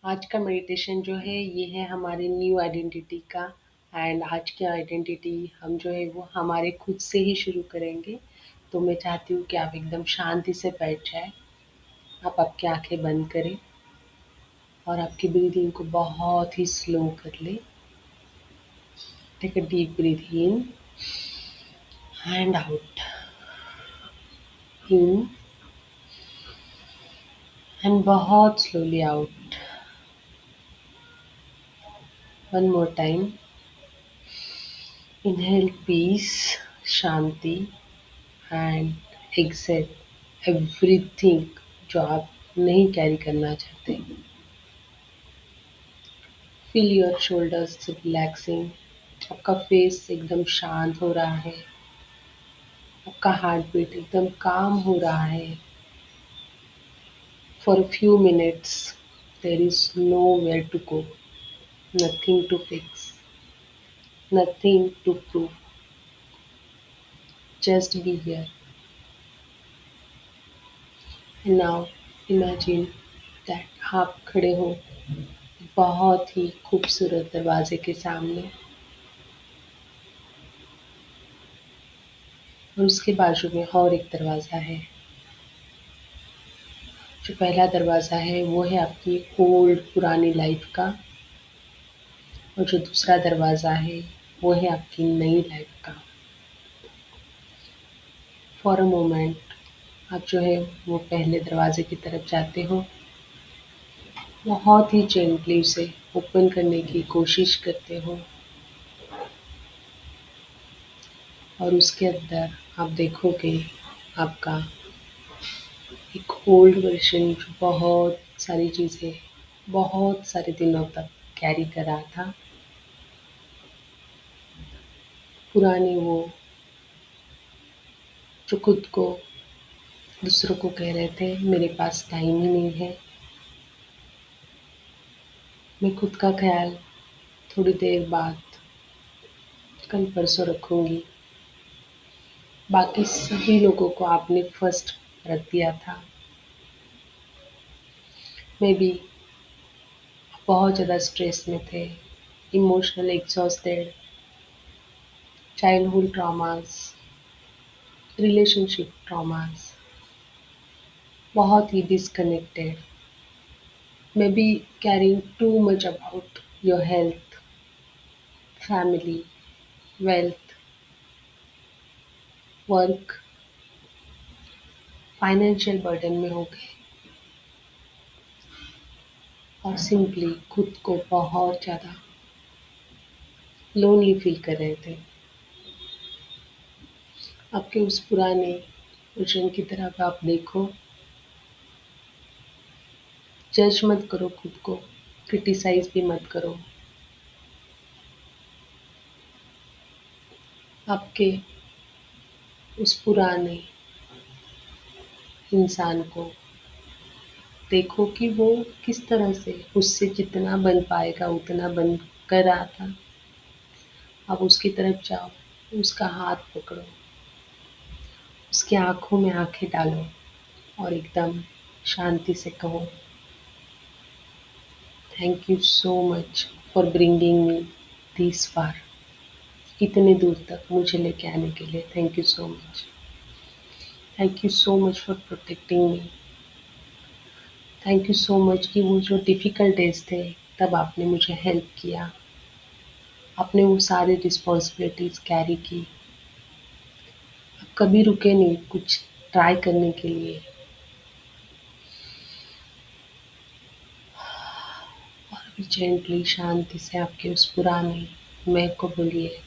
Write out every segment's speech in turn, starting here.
आज का मेडिटेशन जो है ये है हमारी न्यू आइडेंटिटी का। एंड आज की आइडेंटिटी हम जो है वो हमारे खुद से ही शुरू करेंगे। तो मैं चाहती हूँ कि आप एकदम शांति से बैठ जाएं। आप आपकी आंखें बंद करें और आपकी ब्रीदिंग को बहुत ही स्लो कर लें। Take a deep breath in and out. In and बहुत slowly out. One more time. Inhale peace, शांति एंड एक्सेप्ट एवरीथिंग जो आप नहीं कैरी करना चाहते। Feel your shoulders relaxing. आपका फेस एकदम शांत हो रहा है। आपका हार्ट बीट एकदम काम हो रहा है। For a few minutes there is nowhere to go, nothing to fix, nothing to prove, just be here and now. Imagine that आप खड़े हो बहुत ही खूबसूरत दरवाजे के सामने और उसके बाजू में और एक दरवाज़ा है। जो पहला दरवाज़ा है वो है आपकी ओल्ड पुरानी लाइफ का और जो दूसरा दरवाज़ा है वो है आपकी नई लाइफ का। फॉर अ मोमेंट आप जो है वो पहले दरवाजे की तरफ जाते हो। बहुत ही जेंटली उसे ओपन करने की कोशिश करते हो और उसके अंदर आप देखोगे आपका एक ओल्ड वर्ज़न जो बहुत सारी चीज़ें बहुत सारे दिनों तक कैरी कर रहा था। पुराने वो जो खुद को दूसरों को कह रहे थे मेरे पास टाइम ही नहीं है, मैं खुद का ख़्याल थोड़ी देर बाद कल परसों रखूँगी। बाकी सभी लोगों को आपने फर्स्ट रख दिया था। मे बी बहुत ज़्यादा स्ट्रेस में थे, emotional exhausted, childhood traumas, relationship traumas, बहुत ही disconnected, maybe caring too much about your health, family, wealth, work, financial burden में हो गए और सिंपली खुद को बहुत ज़्यादा लोनली फील कर रहे थे। आपके उस पुराने वर्ज़न की तरफ आप देखो, जज मत करो खुद को, क्रिटिसाइज़ भी मत करो। आपके उस पुराने इंसान को देखो कि वो किस तरह से उससे जितना बन पाएगा उतना बन कर रहा था। अब उसकी तरफ जाओ, उसका हाथ पकड़ो, उसकी आँखों में आँखें डालो और एकदम शांति से कहो, thank you so much for bringing me this far. इतने दूर तक मुझे लेके आने के लिए thank you so much. Thank you so much for protecting me. Thank you so much कि वो जो डिफ़िकल्ट डेज़ थे तब आपने मुझे हेल्प किया। आपने वो सारी रिस्पॉन्सिबिलिटीज़ कैरी की। आप कभी रुके नहीं कुछ ट्राई करने के लिए। और अभी जेंटली शांति से आपके उस पुराने मैं को बोलिए,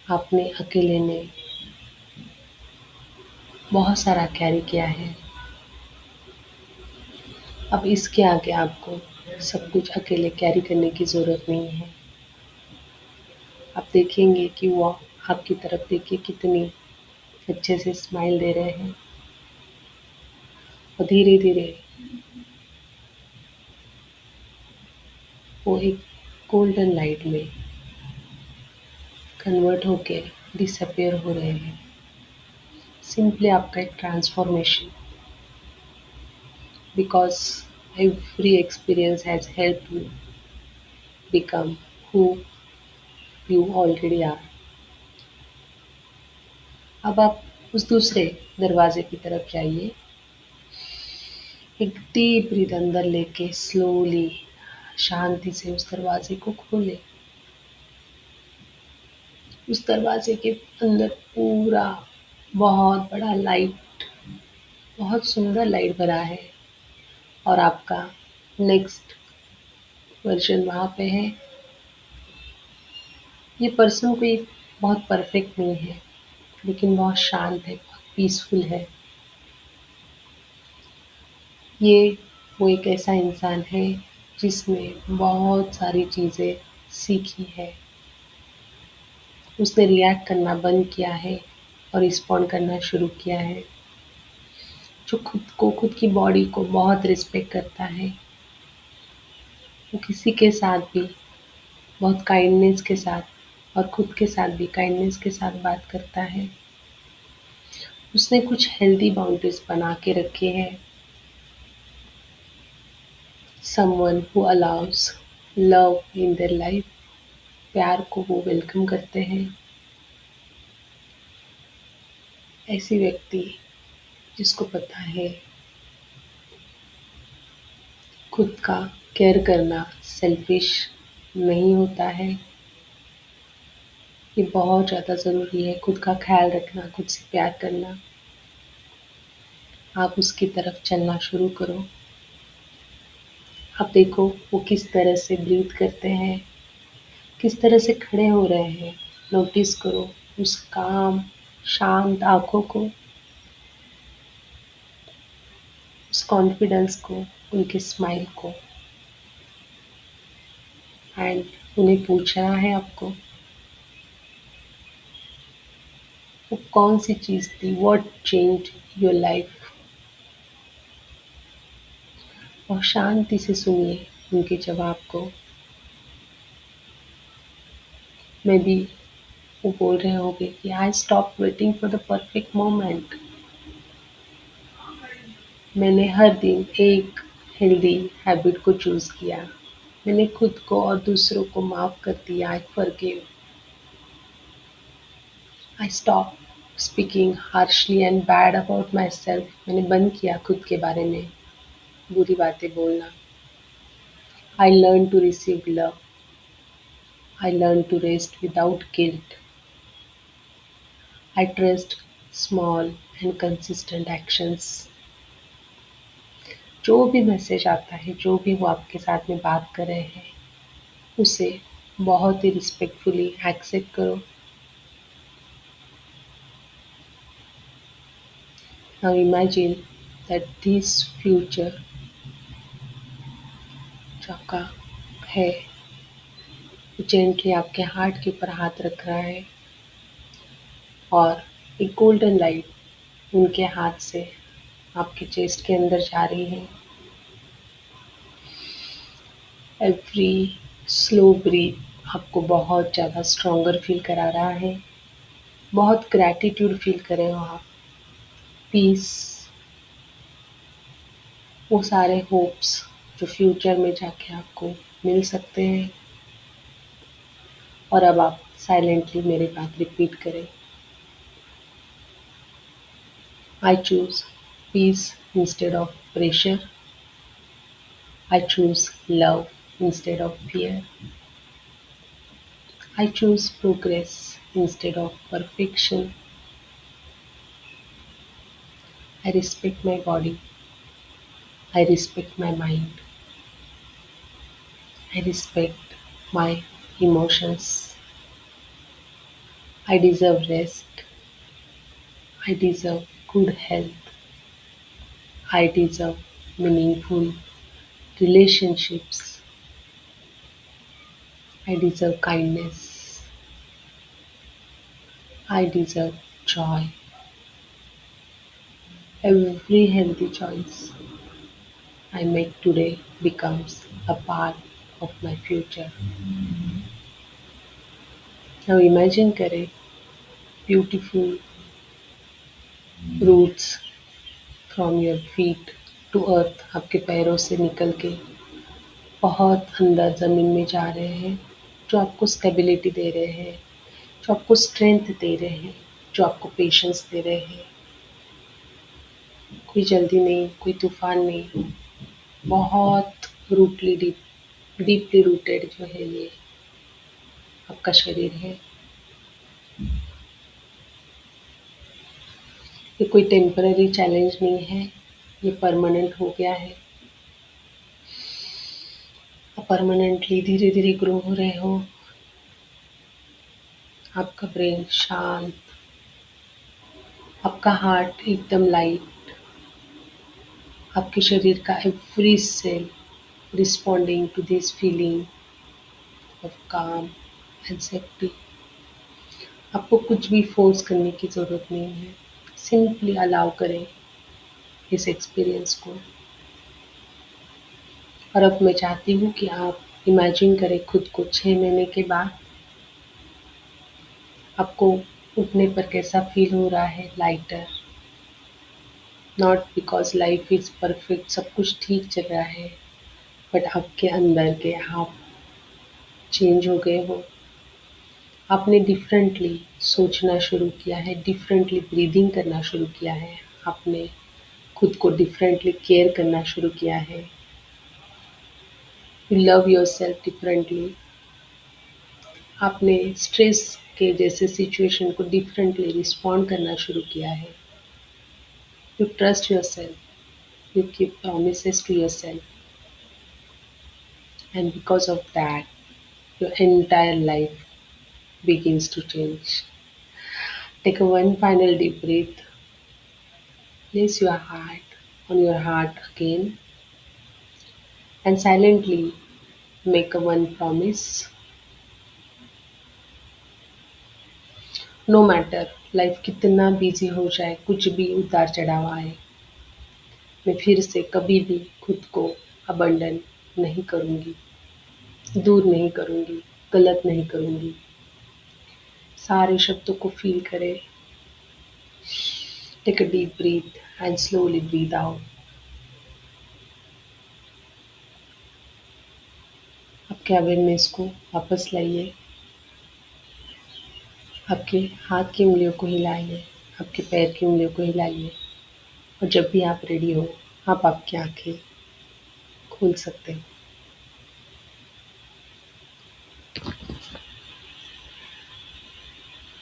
आपने अकेले ने बहुत सारा कैरी किया है। अब इसके आगे आपको सब कुछ अकेले कैरी करने की ज़रूरत नहीं है। आप देखेंगे कि वो आपकी तरफ देखिए कितनी अच्छे से स्माइल दे रहे हैं और धीरे-धीरे वो एक गोल्डन लाइट में कन्वर्ट होके डिसअपीयर हो रहे हैं। सिंपली आपका एक transformation, because Every experience has helped you become who you already are. अब आप उस दूसरे दरवाजे की तरफ जाइए। एक डीप ब्रीथ अंदर लेके स्लोली शांति से उस दरवाजे को खोले। उस दरवाजे के अंदर पूरा बहुत बड़ा लाइट, बहुत सुंदर लाइट भरा है और आपका नेक्स्ट वर्जन वहाँ पे है। ये पर्सन कोई बहुत परफेक्ट नहीं है, लेकिन बहुत शांत है, बहुत पीसफुल है। ये वो एक ऐसा इंसान है जिसने बहुत सारी चीज़ें सीखी है। उसने रिएक्ट करना बंद किया है और रिस्पॉन्ड करना शुरू किया है। जो खुद को, खुद की बॉडी को बहुत रिस्पेक्ट करता है, वो किसी के साथ भी बहुत काइंडनेस के साथ और खुद के साथ भी काइंडनेस के साथ बात करता है। उसने कुछ हेल्दी बाउंड्रीज बना के रखे हैं। Someone who allows love in their life, प्यार को वो वेलकम करते हैं। ऐसी व्यक्ति जिसको पता है खुद का केयर करना सेल्फिश नहीं होता है, ये बहुत ज़्यादा ज़रूरी है। खुद का ख्याल रखना, खुद से प्यार करना। आप उसकी तरफ चलना शुरू करो। आप देखो वो किस तरह से ब्रीथ करते हैं, किस तरह से खड़े हो रहे हैं। नोटिस करो उस काम शांत आँखों को, उस कॉन्फिडेंस को, उनके स्माइल को। एंड उन्हें पूछना है आपको वो कौन सी चीज़ थी, व्हाट चेंज्ड योर लाइफ। और शांति से सुनिए उनके जवाब को। मे बी वो बोल रहे होंगे कि I stop waiting for the perfect moment. मैंने हर दिन एक हेल्दी हैबिट को चूज़ किया। मैंने खुद को और दूसरों को माफ़ कर दिया। I forgive. I stop speaking harshly and bad about my self. मैंने बंद किया खुद के बारे में बुरी बातें बोलना। I learn to receive love. I learn to rest without guilt. I trust small and consistent actions. जो भी मैसेज आता है, जो भी वो आपके साथ में बात कर रहे हैं, उसे बहुत ही रिस्पेक्टफुली एक्सेप्ट करो। Now imagine that this future जो आपका है, जेंटली आपके हार्ट के ऊपर हाथ रख रहा है और एक गोल्डन लाइट उनके हाथ से आपके चेस्ट के अंदर जा रही है। एवरी स्लो ब्रीथ आपको बहुत ज़्यादा स्ट्रॉन्गर फील करा रहा है। बहुत ग्रैटिट्यूड फील कर रहे हो आप। पीस, वो सारे होप्स जो फ्यूचर में जाके आपको मिल सकते हैं। और अब आप साइलेंटली मेरी बात रिपीट करें। I choose peace instead of pressure. I choose love instead of fear. I choose progress instead of perfection. I respect my body. I respect my mind. I respect my emotions. I deserve rest. I deserve good health. I deserve meaningful relationships. I deserve kindness. I deserve joy. Every healthy choice I make today becomes a part of my future. Now imagine करें beautiful roots from your feet to earth आपके पैरों से निकल के बहुत अंदर ज़मीन में जा रहे हैं, जो आपको स्टेबिलिटी दे रहे हैं, जो आपको स्ट्रेंथ दे रहे हैं, जो आपको पेशेंस दे रहे हैं। कोई जल्दी नहीं, कोई तूफान नहीं, बहुत रूटली डीपली रूटेड जो है ये आपका शरीर है। ये कोई टेम्पररी चैलेंज नहीं है, ये परमानेंट हो गया है। आप परमानेंटली धीरे धीरे ग्रो हो रहे हो। आपका ब्रेन शांत, आपका हार्ट एकदम लाइट, आपके शरीर का every cell responding to this feeling of calm and safety. आपको कुछ भी फोर्स करने की ज़रूरत नहीं है, सिंपली अलाउ करें इस एक्सपीरियंस को। और अब मैं चाहती हूँ कि आप इमेजिन करें खुद को 6 महीने के बाद। आपको उठने पर कैसा फील हो रहा है? Lighter. Not because life is perfect, सब कुछ ठीक चल रहा है, बट आपके अंदर के आप चेंज हो गए हो। आपने डिफरेंटली सोचना शुरू किया है, डिफरेंटली ब्रीदिंग करना शुरू किया है, आपने खुद को डिफरेंटली केयर करना शुरू किया है। You love your self differently. आपने स्ट्रेस के जैसे सिचुएशन को डिफरेंटली रिस्पॉन्ड करना शुरू किया है। You trust your self, you keep promises to yourself, and because of that, your entire life begins to change. Take a one final deep breath, place your heart on your heart again, and silently make a one promise. No matter life कितना busy हो जाए, कुछ भी उतार चढ़ाव आए, मैं फिर से कभी भी खुद को अबंडन नहीं करूँगी, दूर नहीं करूँगी, गलत नहीं करूँगी। सारे शब्दों को फील करें। Take a deep breath and slowly breathe out. आपके अवेयरनेस को वापस लाइए। आपके हाथ की उंगलियों को हिलाइए, आपके पैर की उंगलियों को हिलाइए, और जब भी आप रेडी हो, आप आपकी आंखें खोल सकते हैं।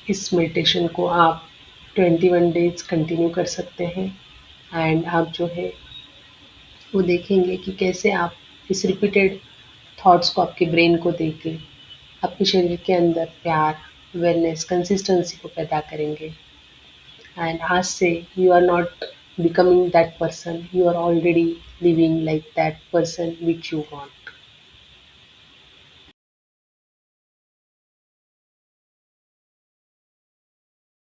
इस मेडिटेशन को आप 21 डेज कंटिन्यू कर सकते हैं, एंड आप जो है वो देखेंगे कि कैसे आप इस रिपीटेड थॉट्स को आपके ब्रेन को देके आपके शरीर के अंदर प्यार, अवेयरनेस, कंसिस्टेंसी को पैदा करेंगे। एंड आज से you are not becoming that person, you are already living like that person which you want.